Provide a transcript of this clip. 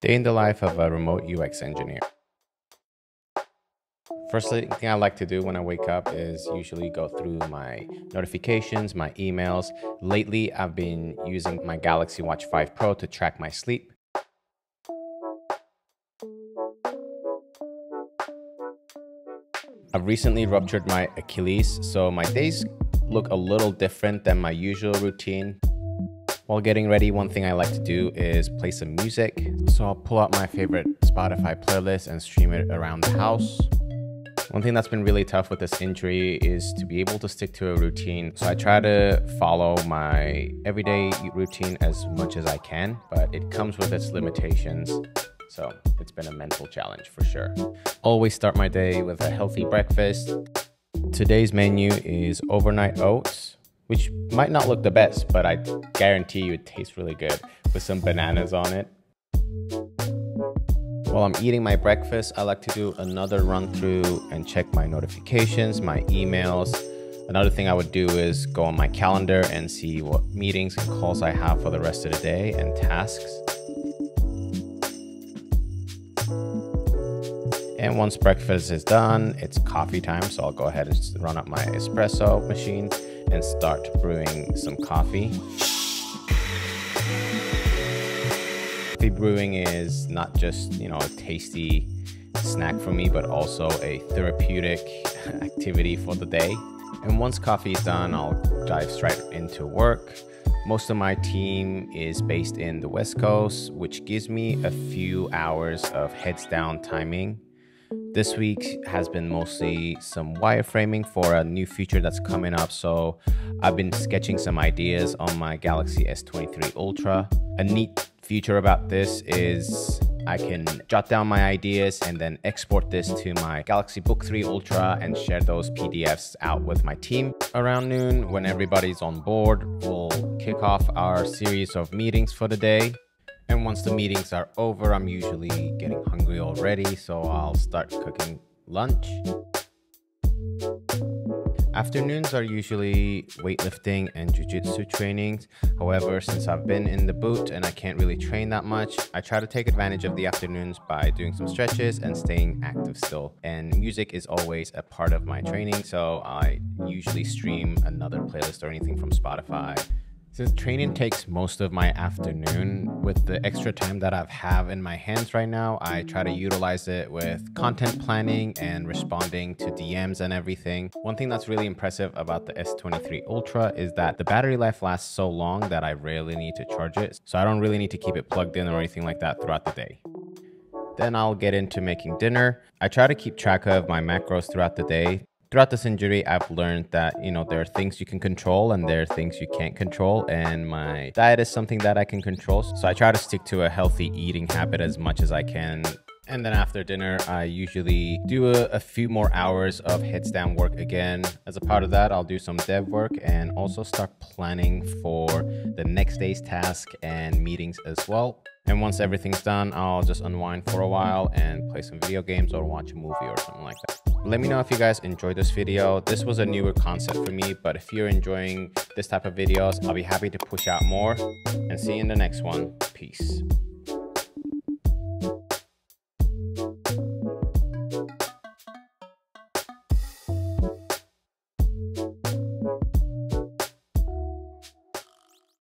Day in the life of a remote UX engineer. First thing I like to do when I wake up is usually go through my notifications, my emails. Lately, I've been using my Galaxy Watch 5 Pro to track my sleep. I've recently ruptured my Achilles, so my days look a little different than my usual routine. While getting ready, one thing I like to do is play some music. So I'll pull out my favorite Spotify playlist and stream it around the house. One thing that's been really tough with this injury is to be able to stick to a routine. So I try to follow my everyday routine as much as I can, but it comes with its limitations. So it's been a mental challenge for sure. Always start my day with a healthy breakfast. Today's menu is overnight oats, which might not look the best, but I guarantee you it tastes really good with some bananas on it. While I'm eating my breakfast, I like to do another run through and check my notifications, my emails. Another thing I would do is go on my calendar and see what meetings and calls I have for the rest of the day and tasks. And once breakfast is done, it's coffee time. So I'll go ahead and run up my espresso machine and start brewing some coffee. Coffee brewing is not just, a tasty snack for me, but also a therapeutic activity for the day. And once coffee is done, I'll dive straight into work. Most of my team is based in the West Coast, which gives me a few hours of heads down timing. This week has been mostly some wireframing for a new feature that's coming up. So I've been sketching some ideas on my Galaxy S23 Ultra. A neat feature about this is I can jot down my ideas and then export this to my Galaxy Book 3 Ultra and share those PDFs out with my team. Around noon, when everybody's on board, we'll kick off our series of meetings for the day. And once the meetings are over, I'm usually getting hungry already, so I'll start cooking lunch. Afternoons are usually weightlifting and jiu-jitsu trainings. However, since I've been in the boot and I can't really train that much, I try to take advantage of the afternoons by doing some stretches and staying active still. And music is always a part of my training, so I usually stream another playlist or anything from Spotify. Since training takes most of my afternoon, with the extra time that I have in my hands right now, I try to utilize it with content planning and responding to DMs and everything. One thing that's really impressive about the S23 Ultra is that the battery life lasts so long that I rarely need to charge it. So I don't really need to keep it plugged in or anything like that throughout the day. Then I'll get into making dinner. I try to keep track of my macros throughout the day. Throughout this injury, I've learned that, there are things you can control and there are things you can't control. And my diet is something that I can control. So I try to stick to a healthy eating habit as much as I can. And then after dinner, I usually do a few more hours of heads down work again. As a part of that, I'll do some dev work and also start planning for the next day's task and meetings as well. And once everything's done, I'll just unwind for a while and play some video games or watch a movie or something like that. Let me know if you guys enjoyed this video. This was a newer concept for me, but if you're enjoying this type of videos, I'll be happy to push out more. And see you in the next one. Peace.